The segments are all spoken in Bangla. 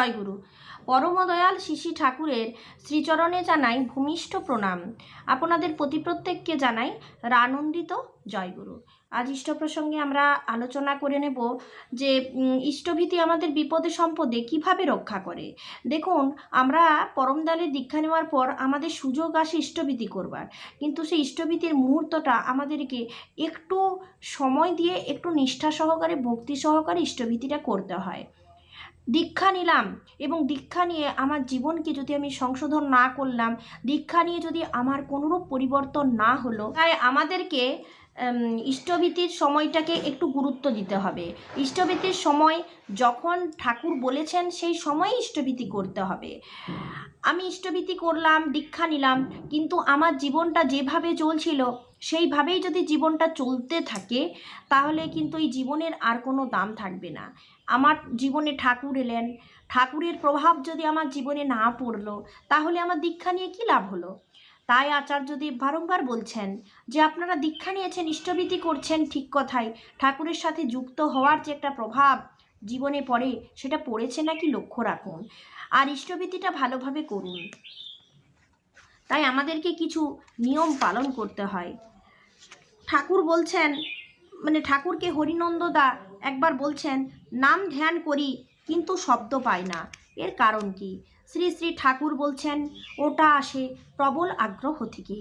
জয়গুরু। পরমদয়াল শিশি ঠাকুরের শ্রীচরণে জানাই ভূমিষ্ঠ প্রণাম। আপনাদের প্রতি প্রত্যেককে জানাই রানন্দিত জয়গুরু। আজ ইষ্ট প্রসঙ্গে আমরা আলোচনা করে নেব যে ইষ্টভীতি আমাদের বিপদে সম্পদে কিভাবে রক্ষা করে। দেখুন, আমরা পরমদয়ালের দীক্ষা নেওয়ার পর আমাদের সুযোগ আসে ইষ্টভীতি করবার, কিন্তু সেই ইষ্টভীতির মুহূর্তটা আমাদেরকে একটু সময় দিয়ে একটু নিষ্ঠা সহকারে ভক্তি সহকারে ইষ্টভীতিটা করতে হয়। দীক্ষা নিলাম এবং দীক্ষা নিয়ে আমার জীবনকে যদি আমি সংশোধন না করলাম, দীক্ষা নিয়ে যদি আমার কোনোরূপ পরিবর্তন না হলো, তাই আমাদেরকে ইষ্টভীতির সময়টাকে একটু গুরুত্ব দিতে হবে। ইষ্টভীতির সময় যখন ঠাকুর বলেছেন সেই সময় ইষ্টভীতি করতে হবে। আমি ইষ্টভীতি করলাম, দীক্ষা নিলাম, কিন্তু আমার জীবনটা যেভাবে চলছিল সেইভাবেই যদি জীবনটা চলতে থাকে, তাহলে কিন্তু এই জীবনের আর কোনো দাম থাকবে না। আমার জীবনে ঠাকুর এলেন, ঠাকুরের প্রভাব যদি আমার জীবনে না পড়লো, তাহলে আমার দীক্ষা নিয়ে কী লাভ হলো? তাই আচার্যদেব বারংবার বলছেন যে আপনারা দীক্ষা নিয়েছেন, ইষ্টভীতি করছেন, ঠিক কথাই, ঠাকুরের সাথে যুক্ত হওয়ার যে একটা প্রভাব জীবনে পড়ে, সেটা পড়েছে নাকি লক্ষ্য রাখুন, আর ইষ্টভীতিটা ভালোভাবে করুন। তাই আমাদেরকে কিছু নিয়ম পালন করতে হয়। ঠাকুর বলছেন, ঠাকুরকে হরিনন্দদা একবার বলছেন, নাম ধ্যান করি কিন্তু শব্দ পাই না, এর কারণ কি? শ্রী শ্রী ঠাকুর বলছেন, ওটা আসে প্রবল আগ্রহ থেকে।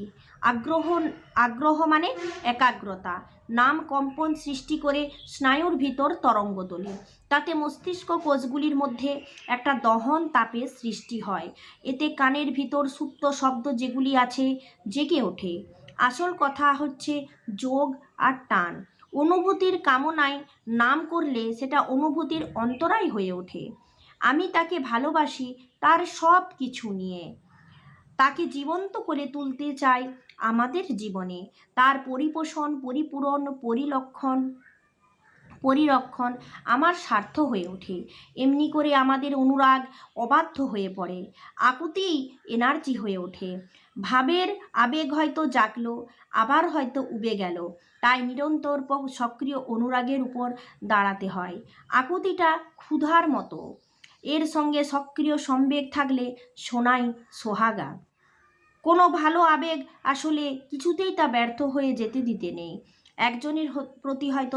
আগ্রহ মানে একাগ্রতা। নাম কম্পন সৃষ্টি করে স্নায়ুর ভিতর তরঙ্গ তোলে, তাতে মস্তিষ্ক কোষগুলির মধ্যে একটা দহন তাপের সৃষ্টি হয়। এতে কানের ভিতর সুপ্ত শব্দ যেগুলি আছে জেগে ওঠে। আসল কথা হচ্ছে যোগ আর টান। অনুভূতির কামনায় নাম করলে সেটা অনুভূতির অন্তরায় হয়ে ওঠে। আমি তাকে ভালোবাসি তার সব কিছু নিয়ে, তাকে জীবন্ত করে তুলতে চাই আমাদের জীবনে, তার পরিপোষণ, পরিপূরণ, পরিরক্ষণ আমার স্বার্থ হয়ে ওঠে। এমনি করে আমাদের অনুরাগ অবাধ্য হয়ে পড়ে, আকুতি এনার্জি হয়ে ওঠে। ভাবের আবেগ হয়তো জাগলো, আবার হয়তো উবে গেল, তাই নিরন্তর সক্রিয় অনুরাগের উপর দাঁড়াতে হয়। আকুতিটা ক্ষুধার মতো, এর সঙ্গে সক্রিয় সম্বেগ থাকলে শোনাই সোহাগা। কোনো ভালো আবেগ আসলে কিছুতেই তা ব্যর্থ হয়ে যেতে দিতে নেই। একজনের প্রতি হয়তো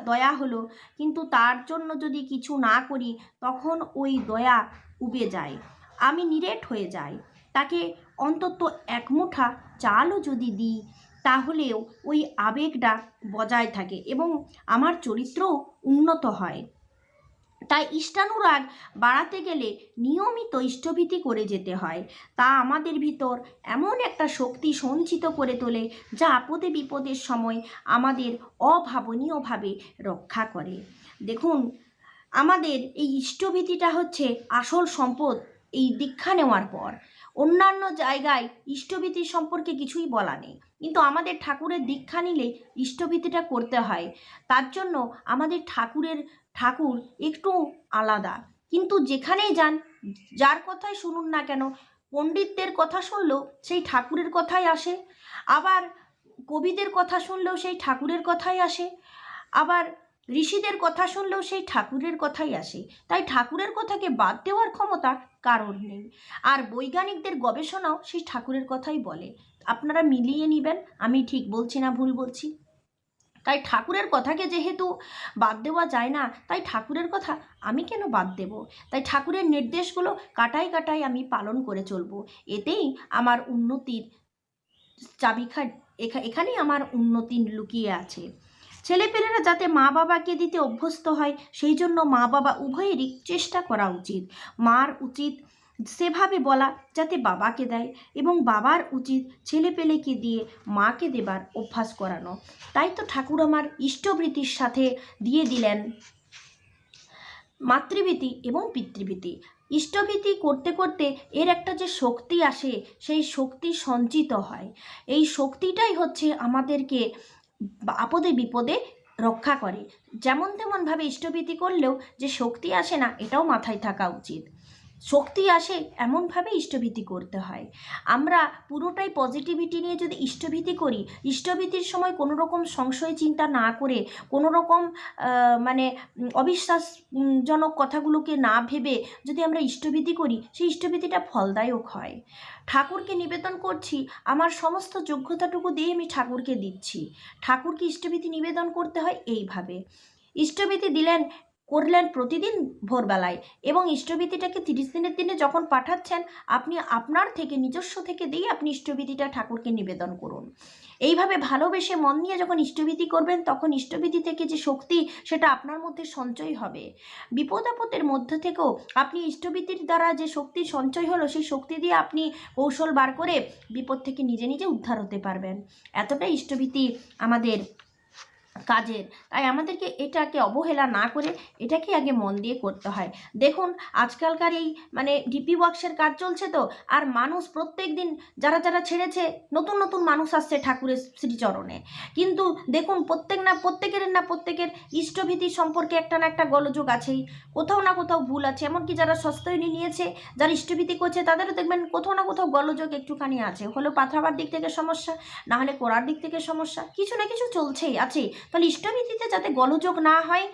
দয়া হলো, কিন্তু তার জন্য যদি কিছু না করি, তখন ওই দয়া উবে যায়, আমি নিরেট হয়ে যাই। তাকে অন্তত এক মুঠা চালও যদি দিই, তাহলেও ওই আবেগটা বজায় থাকে এবং আমার চরিত্রও উন্নত হয়। তাই ইষ্টানুরাগ বাড়াতে গেলে নিয়মিত ইষ্টভীতি করে যেতে হয়। তা আমাদের ভিতর এমন একটা শক্তি সঞ্চিত করে তোলে, যা আপদে বিপদের সময় আমাদের অভাবনীয়ভাবে রক্ষা করে। দেখুন, আমাদের এই ইষ্টভীতিটা হচ্ছে আসল সম্পদ। এই দীক্ষা নেওয়ার পর অন্যান্য জায়গায় ইষ্টভীতি সম্পর্কে কিছুই বলা নেই, কিন্তু আমাদের ঠাকুরের দীক্ষা নিলে ইষ্টভীতিটা করতে হয়। তার জন্য আমাদের ঠাকুর একটু আলাদা। কিন্তু যেখানেই যান, যার কথাই শুনুন না কেন, পণ্ডিতদের কথা শুনলেও সেই ঠাকুরের কথাই আসে, আবার কবিদের কথা শুনলেও সেই ঠাকুরের কথাই আসে, আবার ঋষিদের কথা শুনলেও সেই ঠাকুরের কথাই আসে। তাই ঠাকুরের কথাকে বাদ দেওয়ার ক্ষমতা কারোর নেই। আর বৈজ্ঞানিকদের গবেষণাও সেই ঠাকুরের কথাই বলে। আপনারা মিলিয়ে নেবেন, আমি ঠিক বলছি না ভুল বলছি। তাই ঠাকুরের কথাকে যেহেতু বাদ দেওয়া যায় না, তাই ঠাকুরের কথা আমি কেন বাদ দেব? তাই ঠাকুরের নির্দেশগুলো কাটাই আমি পালন করে চলবো। এতেই আমার উন্নতির চাবিকাঠি, এখানেই আমার উন্নতি লুকিয়ে আছে। ছেলেপেলেরা যাতে মা বাবাকে দিতে অভ্যস্ত হয়, সেই জন্য মা বাবা উভয়েরই চেষ্টা করা উচিত। মার উচিত সেভাবে বলা যাতে বাবাকে দেয়, এবং বাবার উচিত ছেলেপেলেকে দিয়ে মাকে দেবার অভ্যাস করানো। তাই তো ঠাকুর আমার ইষ্টভীতির সাথে দিয়ে দিলেন মাতৃভীতি এবং পিতৃভীতি। ইষ্টভীতি করতে করতে এর একটা যে শক্তি আসে, সেই শক্তি সঞ্চিত হয়। এই শক্তিটাই হচ্ছে আমাদেরকে আপদে বিপদে রক্ষা করে। যেমন তেমনভাবে ইষ্টভীতি করলেও যে শক্তি আসে না, এটাও মাথায় থাকা উচিত। শক্তি আসে এমনভাবে ইষ্টভীতি করতে হয়। আমরা পুরোটাই পজিটিভিটি নিয়ে যদি ইষ্টভীতি করি, ইষ্টভীতির সময় কোনো রকম সংশয় চিন্তা না করে, কোনো রকম মানে অবিশ্বাসজনক কথাগুলোকে না ভেবে যদি আমরা ইষ্টভীতি করি, সেই ইষ্টভীতিটা ফলদায়ক হয়। ঠাকুরকে নিবেদন করছি, আমার সমস্ত যোগ্যতাটুকু দিয়ে আমি ঠাকুরকে দিচ্ছি। ঠাকুরকে ইষ্টভীতি নিবেদন করতে হয় এইভাবে। ইষ্টভীতি করলেন প্রতিদিন ভোরবেলায়, এবং ইষ্টভীতিটাকে 30 দিনের দিনে যখন পাঠাচ্ছেন, আপনি আপনার থেকে নিজস্ব থেকে দিয়ে আপনি ইষ্টভীতিটা ঠাকুরকে নিবেদন করুন। এইভাবে ভালোবেসে মন নিয়ে যখন ইষ্টভীতি করবেন, তখন ইষ্টভীতি থেকে যে শক্তি, সেটা আপনার মধ্যে সঞ্চয় হবে। বিপদ আপদের মধ্যে থেকেও আপনি ইষ্টভীতির দ্বারা যে শক্তি সঞ্চয় হলো, সেই শক্তি দিয়ে আপনি কৌশল বার করে বিপদ থেকে নিজে নিজে উদ্ধার হতে পারবেন। এতটাই ইষ্টভীতি আমাদের কাজের। তাই আমাদেরকে এটাকে অবহেলা না করে এটাকে আগে মন দিয়ে করতে হয়। দেখুন, আজকালকার এই ডিপি বক্সের কাজ চলছে তো, আর মানুষ প্রত্যেক দিন যারা যারা ছেড়েছে, নতুন নতুন মানুষ আসছে ঠাকুরের শ্রীচরণে। কিন্তু দেখুন, প্রত্যেকের ইষ্টভীতি সম্পর্কে একটা না একটা গোলযোগ আছেই, কোথাও না কোথাও ভুল আছে। এমনকি যারা সস্তয়নী নিয়েছে, যারা ইষ্টভীতি করছে, তাদেরও দেখবেন কোথাও না কোথাও গোলযোগ একটুখানি আছে। হলেও পাথরাবার দিক থেকে সমস্যা, না হলে কোড়ার দিক থেকে সমস্যা, কিছু না কিছু চলছেই আছে। তাহলে ইষ্টভীতিতে যাতে গোলযোগ না হয়,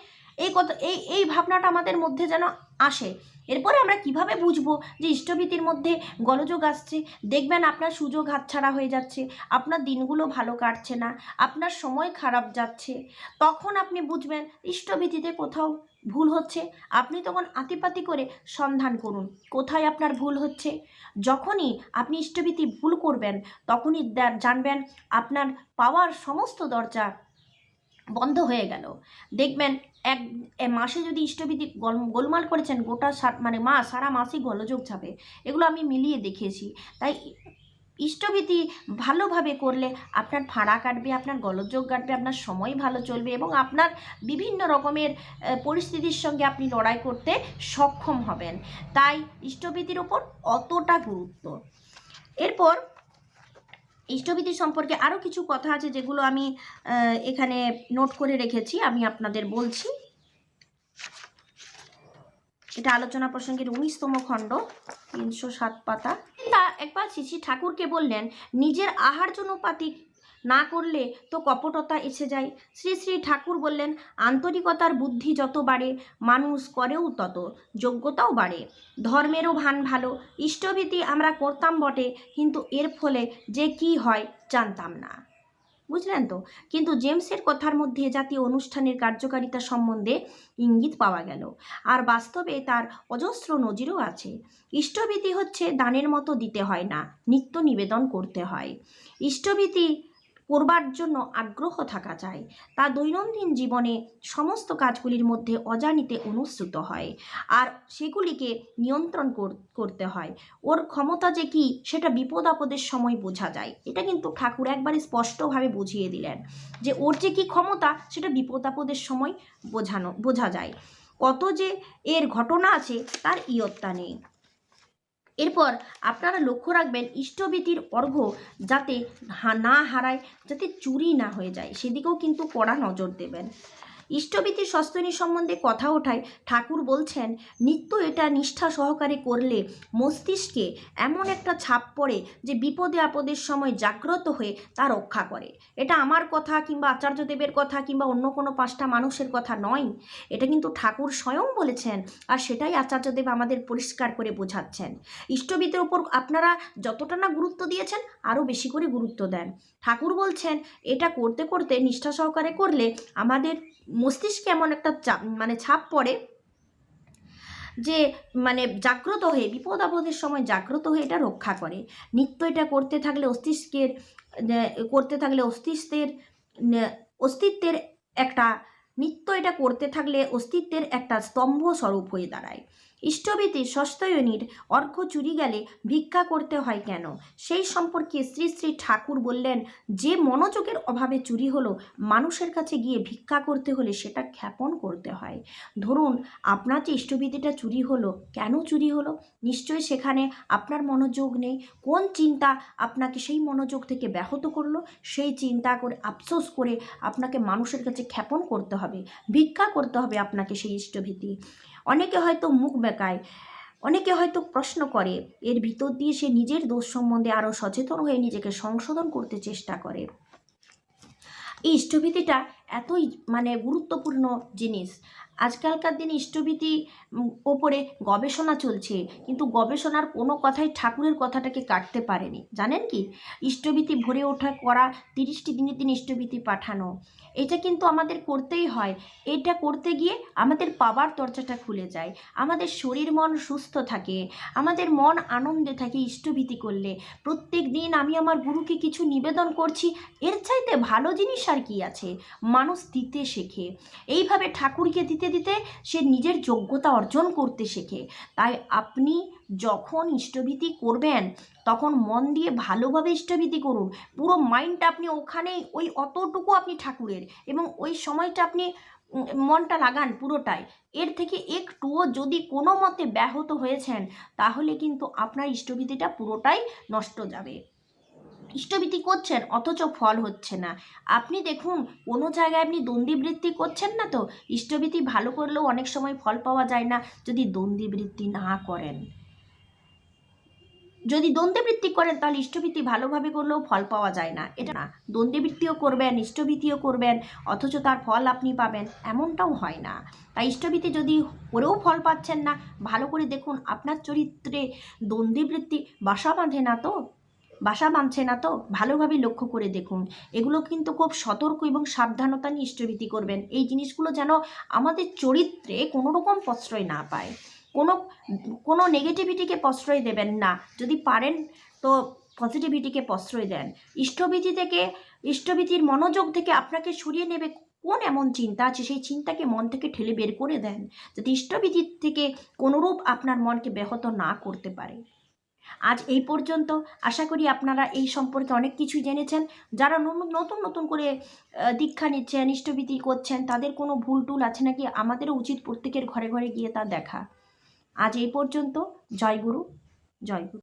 এই ভাবনাটা আমাদের মধ্যে যেন আসে। এরপরে আমরা কিভাবে বুঝবো যে ইষ্টভীতির মধ্যে গোলযোগ আসছে? দেখবেন আপনার সুযোগ হাতছাড়া হয়ে যাচ্ছে, আপনার দিনগুলো ভালো কাটছে না, আপনার সময় খারাপ যাচ্ছে, তখন আপনি বুঝবেন ইষ্টভীতিতে কোথাও ভুল হচ্ছে। আপনি তখন আতিপাতি করে সন্ধান করুন কোথায় আপনার ভুল হচ্ছে। যখনই আপনি ইষ্টভীতি ভুল করবেন, তখনই জানবেন আপনার পাওয়ার সমস্ত দরজা বন্ধ হয়ে গেল। দেখবেন এক মাসে যদি ইষ্টভীতি গোলমাল করেছেন, গোটা সারা মাসই গোলযোগ যাবে। এগুলো আমি মিলিয়ে দেখিয়েছি। তাই ইষ্টভীতি ভালোভাবে করলে আপনার ফাঁড়া কাটবে, আপনার গোলযোগ কাটবে, আপনার সময় ভালো চলবে, এবং আপনার বিভিন্ন রকমের পরিস্থিতির সঙ্গে আপনি লড়াই করতে সক্ষম হবেন। তাই ইষ্টভীতির ওপর অতটা গুরুত্ব। এরপর ইষ্টভীতি সম্পর্কে আরও কিছু কথা আছে, যেগুলো আমি এখানে নোট করে রেখেছি, আমি আপনাদের বলছি। এটা আলোচনা প্রসঙ্গের 19তম খণ্ড, 307 পাতা। তা একবার শ্রী ঠাকুরকে বললেন, নিজের আহার্যনুপাতিক না করলে তো কপটতা এসে যায়। শ্রী শ্রী ঠাকুর বললেন, আন্তরিকতার বুদ্ধি যত বাড়ে, মানুষ করেও তত যোগ্যতাও বাড়ে। ধর্মেরও ভান ভালো। ইষ্টভীতি আমরা করতাম বটে, কিন্তু এর ফলে যে কি হয় জানতাম না। বুঝলেন তো? কিন্তু জেমসের কথার মধ্যে জাতীয় অনুষ্ঠানের কার্যকারিতা সম্বন্ধে ইঙ্গিত পাওয়া গেল, আর বাস্তবে তার অজস্র নজিরও আছে। ইষ্টভীতি হচ্ছে দানের মতো দিতে হয় না, নিত্য নিবেদন করতে হয়। ইষ্টভীতি করবার জন্য আগ্রহ থাকা চাই। তা দৈনন্দিন জীবনে সমস্ত কাজগুলির মধ্যে অজানিতে অনুসৃত হয়, আর সেগুলিকে নিয়ন্ত্রণ করতে হয়। ওর ক্ষমতা যে কি, সেটা বিপদ আপদের সময় বোঝা যায়। এটা কিন্তু ঠাকুর একবারে স্পষ্টভাবে বুঝিয়ে দিলেন যে ওর যে কি ক্ষমতা, সেটা বিপদ আপদের সময় বোঝা যায়। কত যে এর ঘটনা আছে তার ইয়ত্তা নেই। এরপর আপনারা লক্ষ্য রাখবেন, ইষ্টভীতির অর্ঘ্য যাতে না হারায়, যাতে চুরি না হয়ে যায়, সেদিকেও কিন্তু কড়া নজর দেবেন। ইষ্টভীতির সস্তনী সম্বন্ধে কথা ওঠায় ঠাকুর বলছেন, নিত্য এটা নিষ্ঠা সহকারে করলে মস্তিষ্কে এমন একটা ছাপ পড়ে যে বিপদে আপদের সময় জাগ্রত হয়ে তা রক্ষা করে। এটা আমার কথা কিংবা আচার্যদেবের কথা কিংবা অন্য কোনো 5টা মানুষের কথা নয়, এটা কিন্তু ঠাকুর স্বয়ং বলেছেন, আর সেটাই আচার্যদেব আমাদের পরিষ্কার করে বোঝাচ্ছেন। ইষ্টভীতির ওপর আপনারা যতটা না গুরুত্ব দিয়েছেন, আরও বেশি করে গুরুত্ব দেন। ঠাকুর বলছেন, এটা করতে করতে নিষ্ঠা সহকারে করলে আমাদের মস্তিষ্কে এমন একটা ছাপ পড়ে যে জাগ্রত হয়ে, বিপদ আপদের সময় জাগ্রত হয়ে এটা রক্ষা করে। নিত্য এটা করতে থাকলে অস্তিত্বের একটা নিত্য এটা করতে থাকলে অস্তিত্বের একটা স্তম্ভ স্বরূপ হয়ে দাঁড়ায়। ইষ্টভীতি সস্তয়নীর অর্ঘ্য চুরি গেলে ভিক্ষা করতে হয় কেন, সেই সম্পর্কে শ্রী শ্রী ঠাকুর বললেন, যে মনোযোগের অভাবে চুরি হলো, মানুষের কাছে গিয়ে ভিক্ষা করতে হলে সেটা জ্ঞাপন করতে হয়। ধরুন, আপনার যে ইষ্টভীতিটা চুরি হলো, কেন চুরি হলো? নিশ্চয়ই সেখানে আপনার মনোযোগ নেই। কোন চিন্তা আপনাকে সেই মনোযোগ থেকে ব্যাহত করলো, সেই চিন্তা করে আফসোস করে আপনাকে মানুষের কাছে জ্ঞাপন করতে হবে, ভিক্ষা করতে হবে আপনাকে সেই ইষ্টভীতি। অনেকে হয়তো মুখ বেঁকায়, অনেকে হয়তো প্রশ্ন করে, এর ভিতর দিয়ে সে নিজের দোষ সম্বন্ধে আরও সচেতন হয়ে নিজেকে সংশোধন করতে চেষ্টা করে। এই ইষ্টভীতিটা এতই গুরুত্বপূর্ণ জিনিস। আজকালকার দিনে ইষ্টভীতি ওপরে গবেষণা চলছে, কিন্তু গবেষণার কোনো কথাই ঠাকুরের কথাটাকে কাটতে পারেনি। জানেন কি, ইষ্টভীতি ভরে ওঠা করা, 30টি দিনে দিন ইষ্টভীতি পাঠানো, এটা কিন্তু আমাদের করতেই হয়। এটা করতে গিয়ে আমাদের পাওয়ার দরজাটা খুলে যায়, আমাদের শরীর মন সুস্থ থাকে, আমাদের মন আনন্দে থাকে ইষ্টভীতি করলে। প্রত্যেক দিন আমি আমার গুরুকে কিছু নিবেদন করছি, এর চাইতে ভালো জিনিস আর কি আছে? মানুষ দিতে শেখে, এইভাবে ঠাকুরকে দিতে দিতে সে নিজের যোগ্যতা অর্জন করতে শেখে। তাই আপনি যখন ইষ্টভীতি করবেন তখন মন দিয়ে ভালোভাবে ইষ্টভীতি করুন, পুরো মাইন্ডটা আপনি ওখানেই, ওই অতটুকু আপনি ঠাকুরের, এবং ওই সময়টা আপনি মনটা লাগান পুরোটাই। এর থেকে একটুও যদি কোনো মতে ব্যাহত হয়েছেন, তাহলে কিন্তু আপনার ইষ্টভীতিটা পুরোটাই নষ্ট যাবে। ইষ্টভীতি করছেন অথচ ফল হচ্ছে না, আপনি দেখুন কোনো জায়গায় আপনি দ্বন্দ্বীবৃত্তি করছেন না তো? ইষ্টভীতি ভালো করলেও অনেক সময় ফল পাওয়া যায় না যদি দ্বন্দ্বীবৃত্তি না করেন। যদি দ্বন্দ্ববৃত্তি করেন তাহলে ইষ্টভীতি ভালোভাবে করলেও ফল পাওয়া যায় না, এটা না। দ্বন্দ্ববৃত্তিও করবেন, ইষ্টভীতিও করবেন, অথচ তার ফল আপনি পাবেন, এমনটাও হয় না। তাই ইষ্টভীতি যদি করেও ফল পাচ্ছেন না, ভালো করে দেখুন আপনার চরিত্রে দ্বন্দ্ববৃত্তি বাসা বাঁধে না তো, বাসা বাঁধছে না তো, ভালোভাবে লক্ষ্য করে দেখুন। এগুলো কিন্তু খুব সতর্ক এবং সাবধানতা নিয়ে ইষ্টভীতি করবেন। এই জিনিসগুলো যেন আমাদের চরিত্রে কোনো রকম প্রশ্রয় না পায়, কোনো কোনো নেগেটিভিটিকে প্রশ্রয় দেবেন না। যদি পারেন তো পজিটিভিটিকে প্রশ্রয় দেন। ইষ্টভীতি থেকে, ইষ্টভীতির মনোযোগ থেকে আপনাকে সরিয়ে নেবে কোন এমন চিন্তা আছে, সেই চিন্তাকে মন থেকে ঠেলে বের করে দেন, যাতে ইষ্টভীতির থেকে কোনোরূপ আপনার মনকে ব্যাহত না করতে পারে। আজ এই পর্যন্ত। আশা করি আপনারা এই সম্পর্কে অনেক কিছুই জেনেছেন। যারা নতুন নতুন করে দীক্ষা নিচ্ছেন, ইষ্টভীতি করছেন, তাদের কোনো ভুল টুল আছে নাকি, আমাদেরও উচিত প্রত্যেকের ঘরে ঘরে গিয়ে তা দেখা। আজ এই পর্যন্ত। জয় গুরু, জয় গুরু।